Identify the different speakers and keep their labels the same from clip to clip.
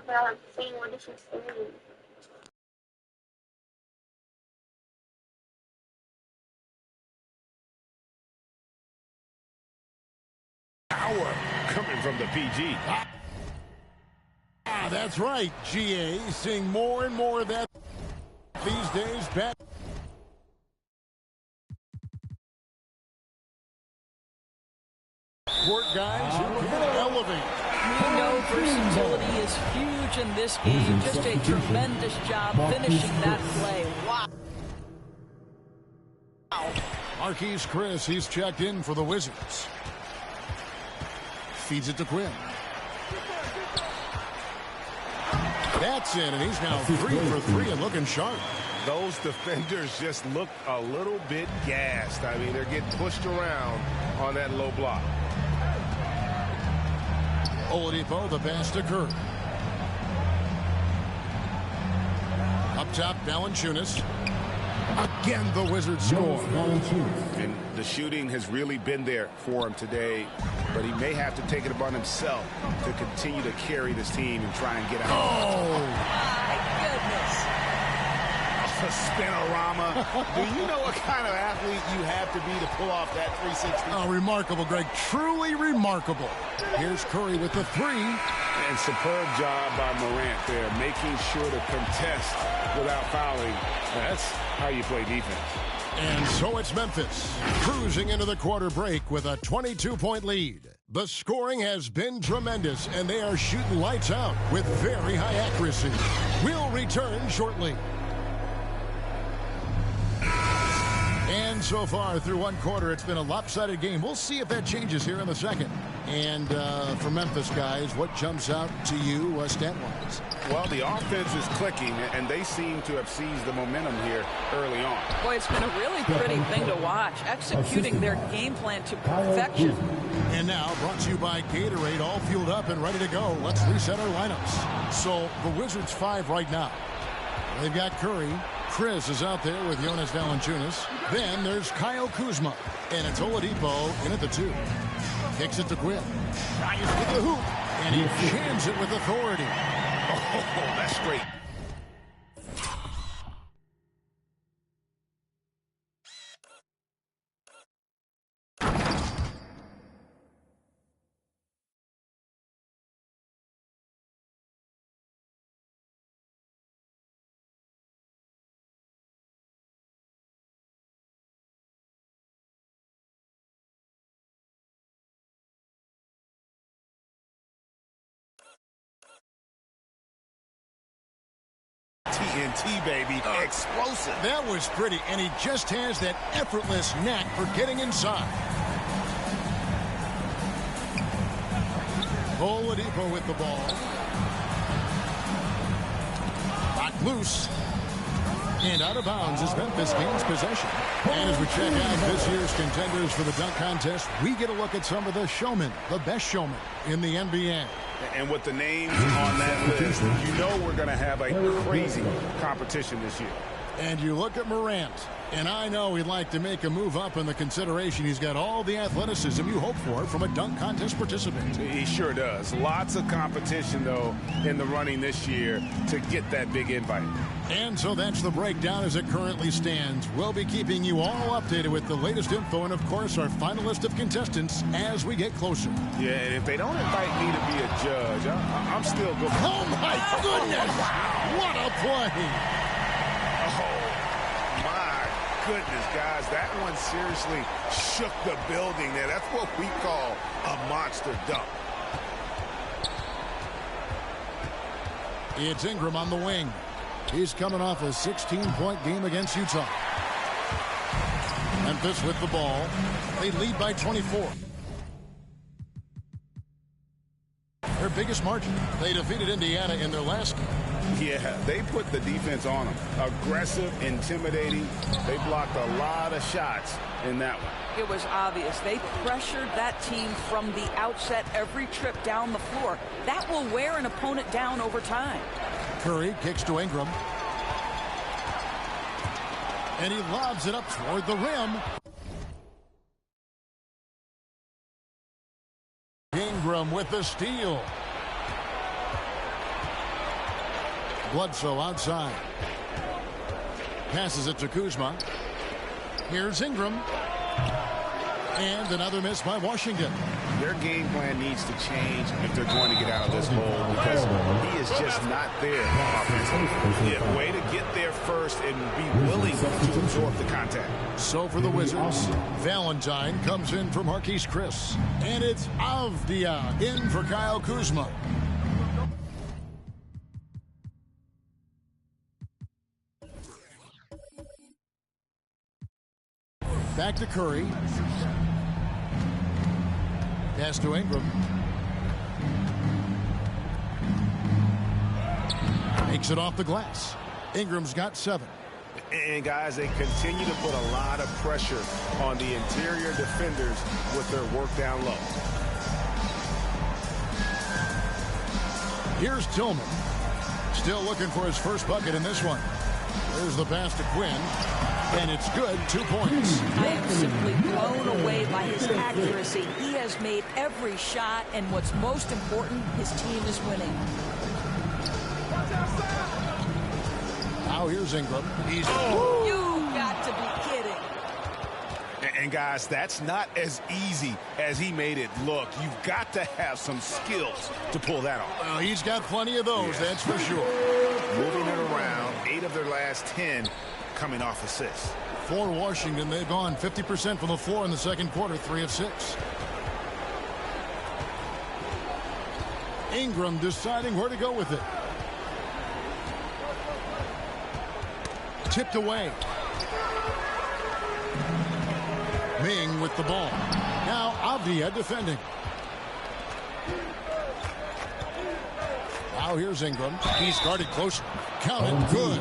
Speaker 1: about seeing what is she saying.
Speaker 2: Power coming from the PG.
Speaker 3: That's right, GA. Seeing more and more of that these days. Court guys who can elevate.
Speaker 4: You know versatility is huge in this game. Just a tremendous job finishing that play. Wow.
Speaker 3: Marquise Chris, he's checked in for the Wizards. Feeds it to Quinn. That's in, and he's now 3 for 3 and looking sharp.
Speaker 2: Those defenders just look a little bit gassed. I mean, they're getting pushed around on that low block.
Speaker 3: Oladipo, the pass to Curry. Up top, Valanciunas. Again, the Wizards score.
Speaker 2: And the shooting has really been there for him today, but he may have to take it upon himself to continue to carry this team and try and get out.
Speaker 3: Oh!
Speaker 4: My goodness.
Speaker 2: A spinorama. Do you know what kind of athlete you have to be to pull off that 360?
Speaker 3: Oh, remarkable, Greg. Truly remarkable. Here's Curry with the 3.
Speaker 2: And superb job by Morant there, making sure to contest without fouling. That's how you play defense.
Speaker 3: And so it's Memphis, cruising into the quarter break with a 22-point lead. The scoring has been tremendous, and they are shooting lights out with very high accuracy. We'll return shortly. And so far, through one quarter, it's been a lopsided game. We'll see if that changes here in the second. And for Memphis, guys, what jumps out to you stat-wise?
Speaker 2: Well, the offense is clicking, and they seem to have seized the momentum here early on.
Speaker 4: Boy, it's been a really pretty thing to watch, executing their game plan to perfection.
Speaker 3: And now, brought to you by Gatorade, all fueled up and ready to go. Let's reset our lineups. So, the Wizards 5 right now. They've got Curry. Chris is out there with Jonas Valanciunas. Then there's Kyle Kuzma. And it's Oladipo in at the 2. Kicks it to Quinn. Bryant with the hoop. And he jams it with authority.
Speaker 2: Oh, that's great. TNT, baby. Explosive.
Speaker 3: That was pretty, and he just has that effortless knack for getting inside. Oladipo with the ball. Knocked loose. And out of bounds as Memphis gains possession. And as we check out this year's contenders for the dunk contest, we get a look at some of the showmen, the best showmen in the NBA.
Speaker 2: And with the names on that list, you know we're going to have a crazy competition this year.
Speaker 3: And you look at Morant, and I know he'd like to make a move up in the consideration. He's got all the athleticism you hope for from a dunk contest participant.
Speaker 2: He sure does. Lots of competition, though, in the running this year to get that big invite.
Speaker 3: And so that's the breakdown as it currently stands. We'll be keeping you all updated with the latest info and, of course, our final list of contestants as we get closer.
Speaker 2: Yeah, and if they don't invite me to be a judge, I'm still going.
Speaker 3: Oh, my goodness! What a play!
Speaker 2: Goodness, guys, that one seriously shook the building there. That's what we call a monster dunk.
Speaker 3: It's Ingram on the wing. He's coming off a 16-point game against Utah. Memphis with the ball. They lead by 24. Their biggest margin. They defeated Indiana in their last game.
Speaker 2: Yeah, they put the defense on them. Aggressive, intimidating. They blocked a lot of shots in that one.
Speaker 4: It was obvious. They pressured that team from the outset every trip down the floor. That will wear an opponent down over time.
Speaker 3: Curry kicks to Ingram. And he lobs it up toward the rim. Ingram with the steal. Bledsoe outside. Passes it to Kuzma. Here's Ingram. And another miss by Washington.
Speaker 2: Their game plan needs to change if they're going to get out of this hole because he is just not there offensively. Yeah, way to get there first and be willing to absorb the contact.
Speaker 3: So for the Wizards, Valentine comes in for Marquise Chris. And it's Avdia in for Kyle Kuzma. Back to Curry. Pass to Ingram. Makes it off the glass. Ingram's got 7.
Speaker 2: And guys, they continue to put a lot of pressure on the interior defenders with their work down low.
Speaker 3: Here's Tillman. Still looking for his first bucket in this one. There's the pass to Quinn. And it's good. 2 points.
Speaker 4: I am simply blown away by his accuracy. He has made every shot, and what's most important, his team is winning.
Speaker 3: Now here's Ingram. He's
Speaker 4: You got to be kidding.
Speaker 2: And guys, that's not as easy as he made it look. You've got to have some skills to pull that off.
Speaker 3: Well, he's got plenty of those, that's for sure.
Speaker 2: Moving it around, 8 of their last 10 coming off assists.
Speaker 3: For Washington, they've gone 50% from the floor in the second quarter, 3 of 6. Ingram deciding where to go with it. Tipped away. Ming with the ball. Now Avdia defending. Now here's Ingram. He's guarded close. Counted good.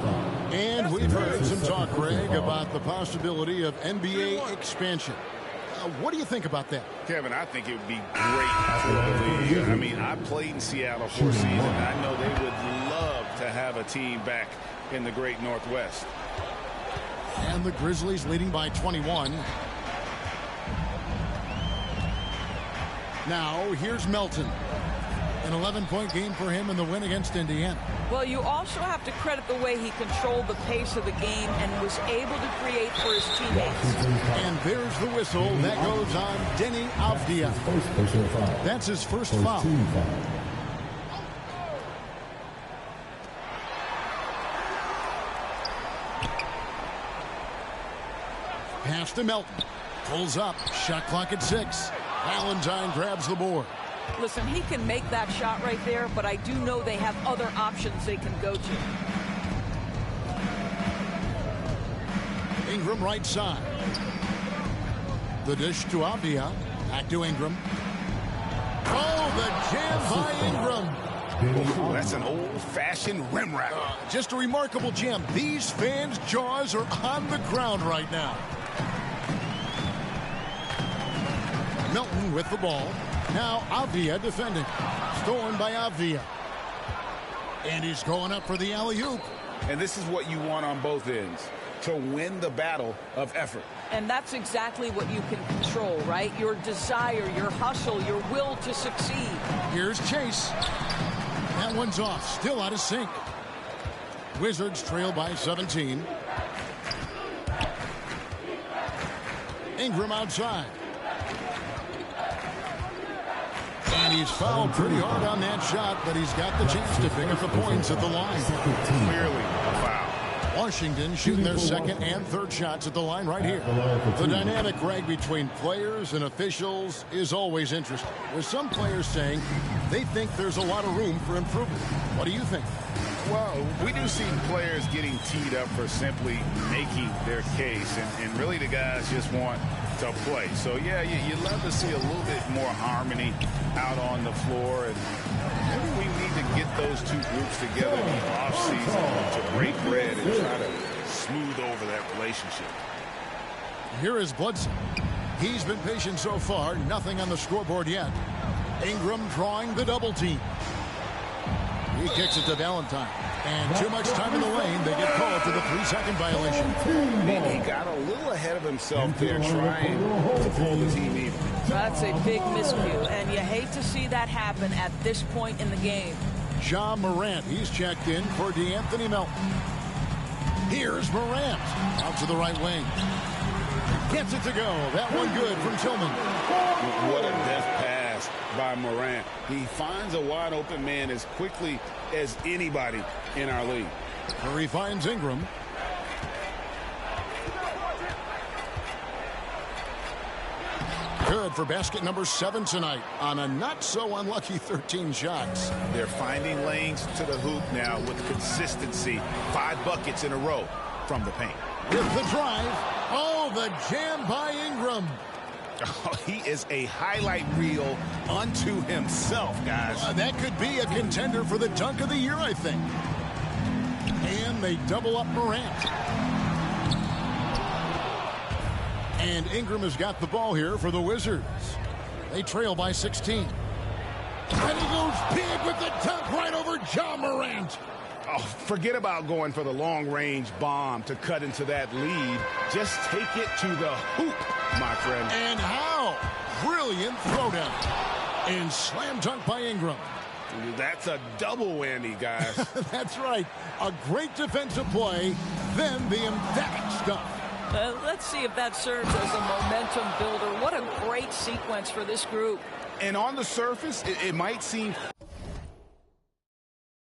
Speaker 3: And we've heard some talk, Greg, about the possibility of NBA expansion. What do you think about that?
Speaker 2: Kevin, I think it would be great for the league. I mean, I played in Seattle for a season. I know they would love to have a team back in the great Northwest.
Speaker 3: And the Grizzlies leading by 21. Now here's Melton. An 11-point game for him in the win against Indiana.
Speaker 4: Well, you also have to credit the way he controlled the pace of the game and was able to create for his teammates.
Speaker 3: And there's the whistle. That goes on Deni Avdia. That's his first foul. Pass to Melton. Pulls up. Shot clock at 6. Valentine grabs the board.
Speaker 4: Listen, he can make that shot right there, but I do know they have other options they can go to.
Speaker 3: Ingram right side. The dish to Avdia. Back to Ingram. Oh, the jam by Ingram.
Speaker 2: That's an old-fashioned rim wrap.
Speaker 3: Just a remarkable jam. These fans' jaws are on the ground right now. Melton with the ball. Now Avdia defending. Stolen by Avdia. And he's going up for the alley-oop.
Speaker 2: And this is what you want on both ends, to win the battle of effort.
Speaker 4: And that's exactly what you can control, right? Your desire, your hustle, your will to succeed.
Speaker 3: Here's Chase. That one's off. Still out of sync. Wizards trail by 17. Ingram outside. And he's fouled pretty hard on that shot, but he's got the chance to pick up the points at the line.
Speaker 2: Clearly a foul.
Speaker 3: Washington shooting their second and third shots at the line right here. The dynamic, Greg, between players and officials is always interesting, with some players saying they think there's a lot of room for improvement. What do you think?
Speaker 2: Well, we do see players getting teed up for simply making their case, and really the guys just want to play. So, yeah, you'd love to see a little bit more harmony out on the floor, and maybe we need to get those two groups together in the offseason to break bread and try to smooth over that relationship.
Speaker 3: Here is Bledsoe. He's been patient so far. Nothing on the scoreboard yet. Ingram drawing the double team. He kicks it to Valentine. And too much time in the lane. They get called for the 3-second violation.
Speaker 2: And he got a little ahead of himself there trying to pull the team even.
Speaker 4: That's a big miscue, and you hate to see that happen at this point in the game.
Speaker 3: Ja Morant. He's checked in for DeAnthony Melton. Here's Morant. Out to the right wing. Gets it to go. That one good from Tillman.
Speaker 2: What a deft pass by Morant. He finds a wide open man as quickly as anybody in our league.
Speaker 3: Curry finds Ingram. Good for basket number 7 tonight on a not-so-unlucky 13 shots.
Speaker 2: They're finding lanes to the hoop now with consistency. 5 buckets in a row from the paint.
Speaker 3: With the drive. Oh, the jam by Ingram.
Speaker 2: Oh, he is a highlight reel unto himself, guys.
Speaker 3: That could be a contender for the dunk of the year, I think. And they double up Morant. And Ingram has got the ball here for the Wizards. They trail by 16. And he goes big with the dunk right over Ja Morant.
Speaker 2: Oh, forget about going for the long-range bomb to cut into that lead. Just take it to the hoop, my friend.
Speaker 3: And how? Brilliant throwdown. And slam dunk by Ingram.
Speaker 2: That's a double whammy, guys.
Speaker 3: That's right. A great defensive play, then the emphatic stuff.
Speaker 4: Let's see if that serves as a momentum builder. What a great sequence for this group.
Speaker 2: And on the surface, it might seem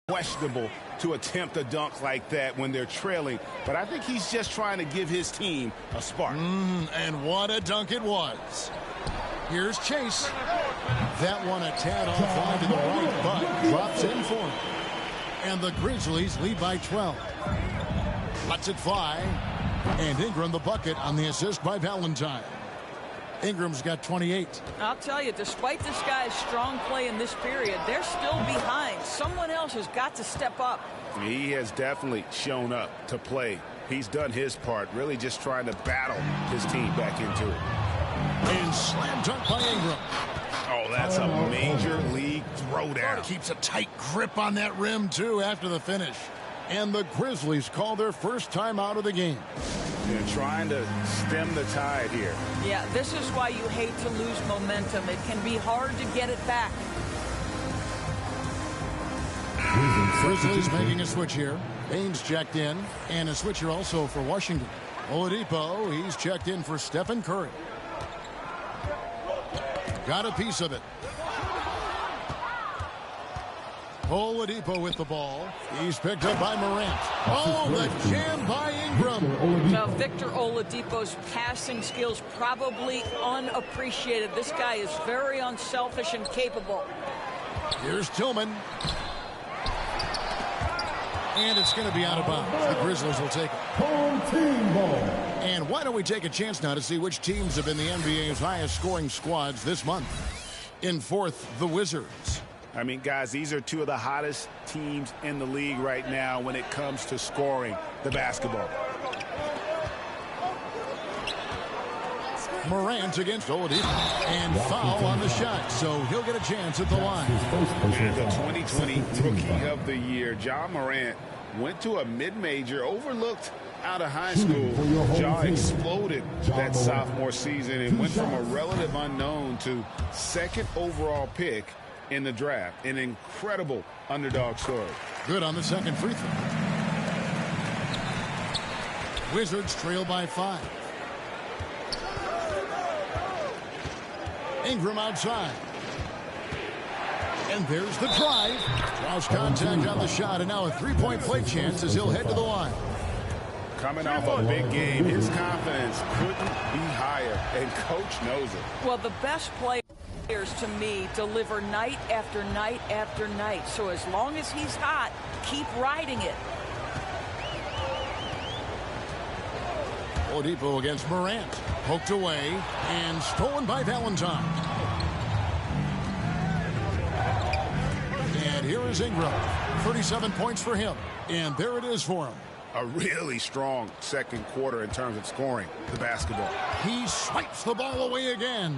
Speaker 2: questionable to attempt a dunk like that when they're trailing, but I think he's just trying to give his team a spark.
Speaker 3: And what a dunk it was. Here's Chase. That one a tad off to the right, but drops in for him. And the Grizzlies lead by 12. Lets it fly. And Ingram the bucket on the assist by Valentine. Ingram's got 28.
Speaker 4: I'll tell you, despite this guy's strong play in this period, they're still behind. Someone else has got to step up.
Speaker 2: He has definitely shown up to play. He's done his part, really just trying to battle his team back into it.
Speaker 3: And slam dunk by Ingram.
Speaker 2: Oh, that's a major league throwdown.
Speaker 3: Keeps a tight grip on that rim, too, after the finish. And the Grizzlies call their first time out of the game.
Speaker 2: They're trying to stem the tide here.
Speaker 4: Yeah, this is why you hate to lose momentum. It can be hard to get it back.
Speaker 3: Grizzlies making a switch here. Baines checked in. And a switcher also for Washington. Oladipo, he's checked in for Stephen Curry. Got a piece of it. Oladipo with the ball. He's picked up by Morant. Oh, the jam by Ingram.
Speaker 4: Now, Victor Oladipo's passing skills probably unappreciated. This guy is very unselfish and capable.
Speaker 3: Here's Tillman. And it's going to be out of bounds. The Grizzlies will take it.
Speaker 5: Home team ball.
Speaker 3: And why don't we take a chance now to see which teams have been the NBA's highest scoring squads this month. In fourth, the Wizards.
Speaker 2: I mean, guys, these are two of the hottest teams in the league right now when it comes to scoring the basketball.
Speaker 3: Morant against Oladipo. And foul on the shot, so he'll get a chance at the line.
Speaker 2: And the 2020 Rookie of the Year, Ja Morant, went to a mid-major, overlooked out of high school. Ja exploded that sophomore season and went from a relative unknown to second overall pick in the draft. An incredible underdog story.
Speaker 3: Good on the second free throw. Wizards trail by 5. Ingram outside. And there's the drive. Draws contact on the shot, and now a three-point play chance as he'll head to the line.
Speaker 2: Coming off a big game, his confidence couldn't be higher, and coach knows it.
Speaker 4: Well, the best players to me deliver night after night after night. So as long as he's hot, keep riding it.
Speaker 3: Oladipo against Morant. Poked away and stolen by Valentine. And here is Ingram. 37 points for him. And there it is for him.
Speaker 2: A really strong second quarter in terms of scoring the basketball.
Speaker 3: He swipes the ball away again.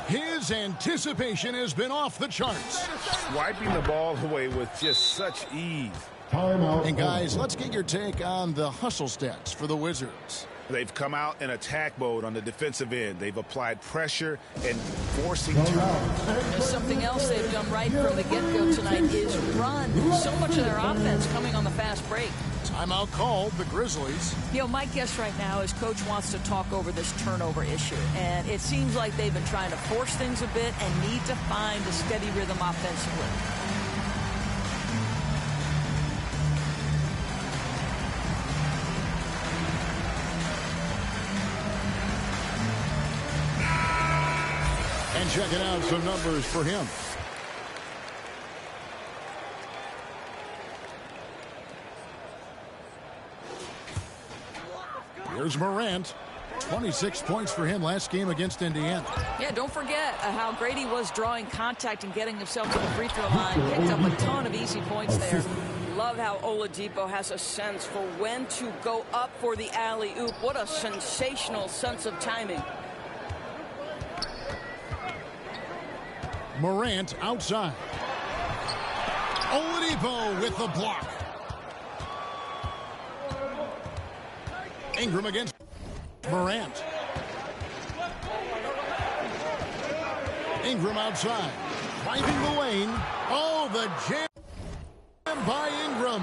Speaker 3: His anticipation has been off the charts.
Speaker 2: Swiping the ball away with just such ease.
Speaker 3: And guys, let's get your take on the hustle stats for the Wizards.
Speaker 2: They've come out in attack mode on the defensive end. They've applied pressure and forcing turnovers.
Speaker 4: Something else they've done right from the get-go tonight is run. So much of their offense coming on the fast break.
Speaker 3: Timeout called, the Grizzlies.
Speaker 4: You know, my guess right now is Coach wants to talk over this turnover issue. And it seems like they've been trying to force things a bit and need to find a steady rhythm offensively.
Speaker 3: And checking out some numbers for him. Here's Morant. 26 points for him last game against Indiana.
Speaker 4: Yeah, don't forget how great he was drawing contact and getting himself to the free throw line. Picked up a ton of easy points there. Love how Oladipo has a sense for when to go up for the alley-oop. What a sensational sense of timing.
Speaker 3: Morant outside. Oladipo with the block. Ingram against Morant. Ingram outside. Driving the lane. Oh, the jam by Ingram.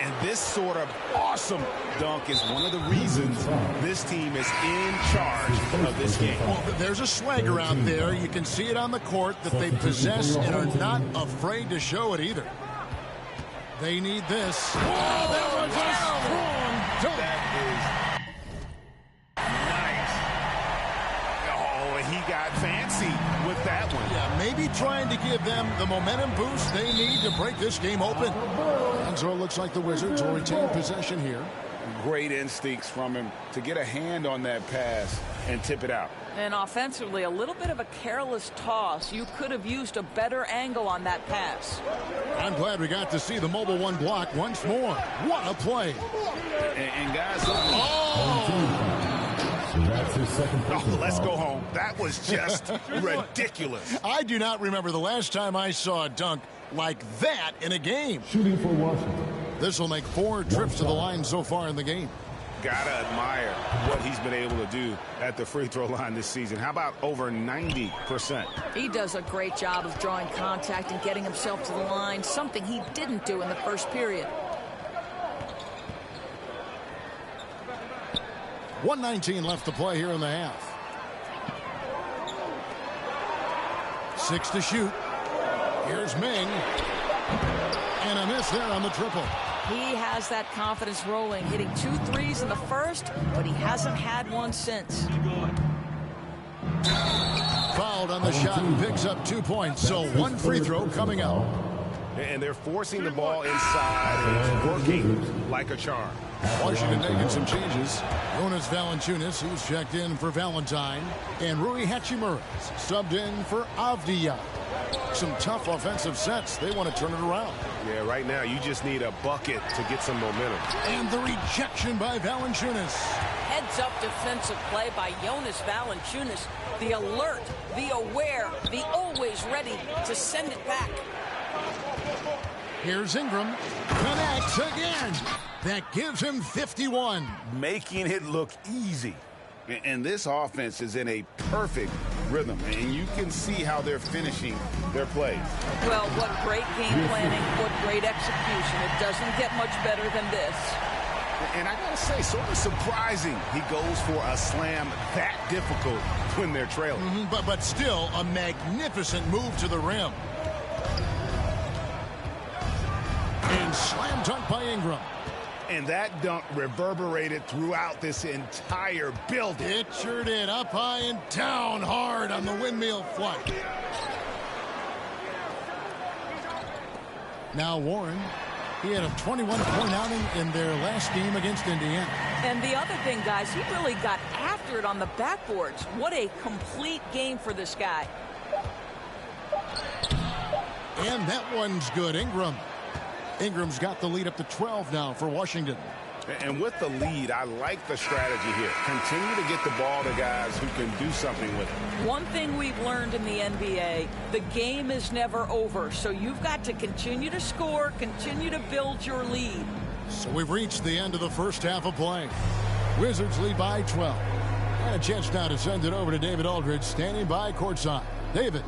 Speaker 2: And this sort of awesome dunk is one of the reasons this team is in charge of this game.
Speaker 3: Well, there's a swagger out there. You can see it on the court that they possess and are not afraid to show it either. They need this. Oh, that was a strong dunk.
Speaker 2: That is nice. Oh, and he got fancy with that one.
Speaker 3: Yeah, maybe trying to give them the momentum boost they need to break this game open. And so it looks like the Wizards will retain possession here.
Speaker 2: Great instincts from him to get a hand on that pass and tip it out.
Speaker 4: And offensively, a little bit of a careless toss. You could have used a better angle on that pass.
Speaker 3: I'm glad we got to see the mobile one block once more. What a play.
Speaker 2: And guys,
Speaker 5: That's his second.
Speaker 2: oh, let's go home. That was just ridiculous.
Speaker 3: I do not remember the last time I saw a dunk like that in a game.
Speaker 5: Shooting for Washington.
Speaker 3: This will make 4 trips to the line so far in the game.
Speaker 2: Gotta admire what he's been able to do at the free throw line this season. How about over 90%?
Speaker 4: He does a great job of drawing contact and getting himself to the line, something he didn't do in the first period.
Speaker 3: 1:19 left to play here in the half. 6 to shoot. Here's Ming. And a miss there on the triple.
Speaker 4: He has that confidence rolling, hitting 2 threes in the first, but he hasn't had one since.
Speaker 3: Fouled on the shot and picks up 2 points. So 1 free throw coming out.
Speaker 2: And they're forcing the ball inside, and it's working like a charm.
Speaker 3: Washington making some changes. Jonas Valanciunas, who's checked in for Valentine. And Rui Hachimura subbed in for Avdija. Some tough offensive sets. They want to turn it around.
Speaker 2: Yeah, right now you just need a bucket to get some momentum.
Speaker 3: And the rejection by Valanciunas.
Speaker 4: Heads-up defensive play by Jonas Valanciunas. The alert, the aware, the always ready to send it back.
Speaker 3: Here's Ingram. Connects again. That gives him 51.
Speaker 2: Making it look easy. And this offense is in a perfect rhythm, and you can see how they're finishing their plays.
Speaker 4: Well, what great game planning, what great execution. It doesn't get much better than this.
Speaker 2: And I gotta say, sort of surprising he goes for a slam that difficult when they're trailing.
Speaker 3: But still a magnificent move to the rim. And slam dunk by Ingram.
Speaker 2: And that dunk reverberated throughout this entire building.
Speaker 3: It sure did. Up high and down hard on the windmill flight. Now Warren. He had a 21-point outing in their last game against Indiana.
Speaker 4: And the other thing, guys, he really got after it on the backboards. What a complete game for this guy.
Speaker 3: And that one's good. Ingram's got the lead up to 12 now for Washington.
Speaker 2: And with the lead, I like the strategy here. Continue to get the ball to guys who can do something with it.
Speaker 4: One thing we've learned in the NBA, the game is never over. So you've got to continue to score, continue to build your lead.
Speaker 3: So we've reached the end of the first half of play. Wizards lead by 12. And a chance now to send it over to David Aldridge, standing by courtside. David.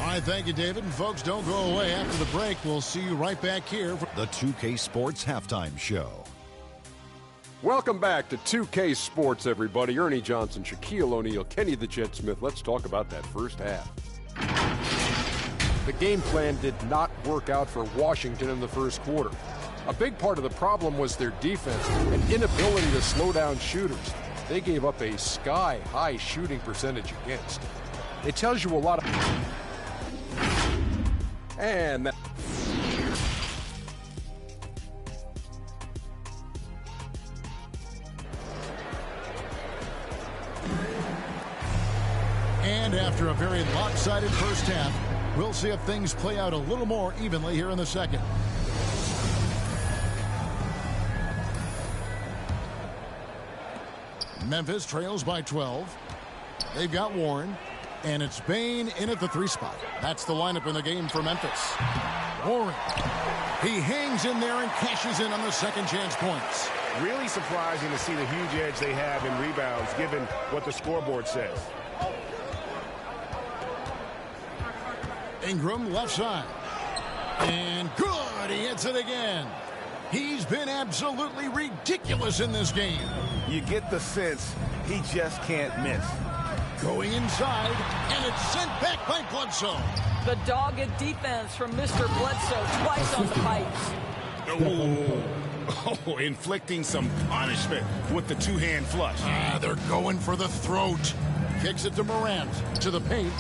Speaker 3: All right, thank you, David. And folks, don't go away. After the break, we'll see you right back here for
Speaker 6: The 2K Sports Halftime Show.
Speaker 7: Welcome back to 2K Sports, everybody. Ernie Johnson, Shaquille O'Neal, Kenny the Jet Smith. Let's talk about that first half. The game plan did not work out for Washington in the first quarter. A big part of the problem was their defense and inability to slow down shooters. They gave up a sky-high shooting percentage against. It tells you a lot of... And that...
Speaker 3: And after a very lopsided first half, we'll see if things play out a little more evenly here in the second. Memphis trails by 12. They've got Warren. And it's Bane in at the 3 spot. That's the lineup in the game for Memphis. Warren. He hangs in there and cashes in on the second chance points.
Speaker 8: Really surprising to see the huge edge they have in rebounds, given what the scoreboard says.
Speaker 3: Ingram left side. And good. He hits it again. He's been absolutely ridiculous in this game.
Speaker 8: You get the sense he just can't miss.
Speaker 3: Going inside, and it's sent back by Bledsoe.
Speaker 4: The dogged defense from Mr. Bledsoe twice on the pipes.
Speaker 2: Oh, inflicting some punishment with the two-hand flush.
Speaker 3: They're going for the throat. Kicks it to Morant, to the paint.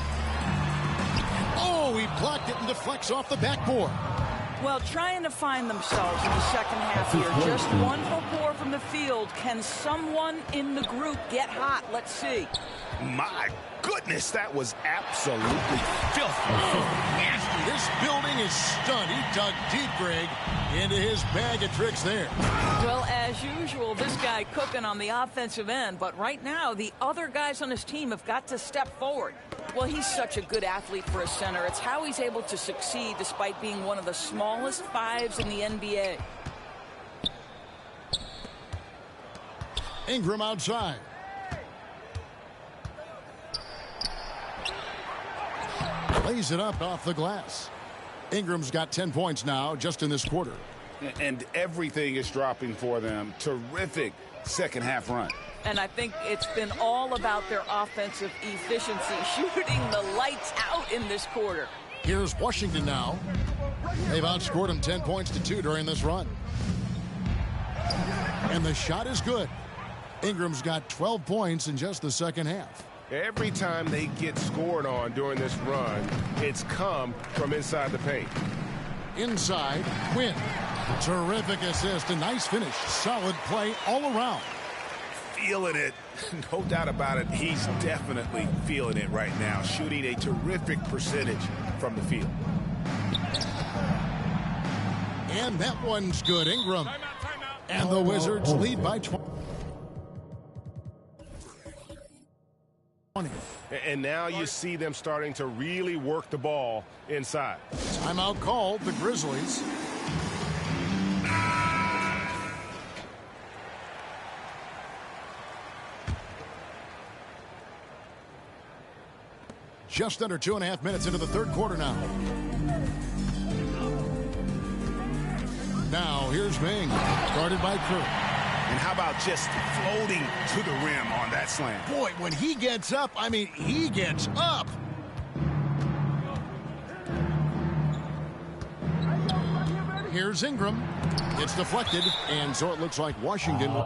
Speaker 3: Oh, he blocked it and deflects off the backboard.
Speaker 4: Well, trying to find themselves in the second half here. Just 1 for 4 from the field. Can someone in the group get hot? Let's see.
Speaker 2: My goodness, that was absolutely filthy.
Speaker 3: Nasty. This building is stunned. He dug deep, Greg, into his bag of tricks there.
Speaker 4: Well, as usual, this guy cooking on the offensive end. But right now, the other guys on his team have got to step forward. Well, he's such a good athlete for a center. It's how he's able to succeed despite being one of the smallest 5s in the NBA.
Speaker 3: Ingram outside. Lays it up off the glass. Ingram's got 10 points now just in this quarter.
Speaker 2: And everything is dropping for them. Terrific second half run.
Speaker 4: And I think it's been all about their offensive efficiency, shooting the lights out in this quarter.
Speaker 3: Here's Washington now. They've outscored them 10 points to 2 during this run. And the shot is good. Ingram's got 12 points in just the second half.
Speaker 8: Every time they get scored on during this run, it's come from inside the paint.
Speaker 3: Inside, Quinn. Terrific assist, a nice finish. Solid play all around.
Speaker 2: Feeling it. No doubt about it. He's definitely feeling it right now. Shooting a terrific percentage from the field.
Speaker 3: And that one's good. Ingram. And the Wizards lead by 20.
Speaker 8: And now you see them starting to really work the ball inside.
Speaker 3: Timeout called, the Grizzlies. Just under 2.5 minutes into the third quarter now. Now, here's Ming, guarded by Curry.
Speaker 2: And how about just floating to the rim on that slam?
Speaker 3: Boy, when he gets up, I mean, he gets up. Here's Ingram. It's deflected, and so it looks like Washington will...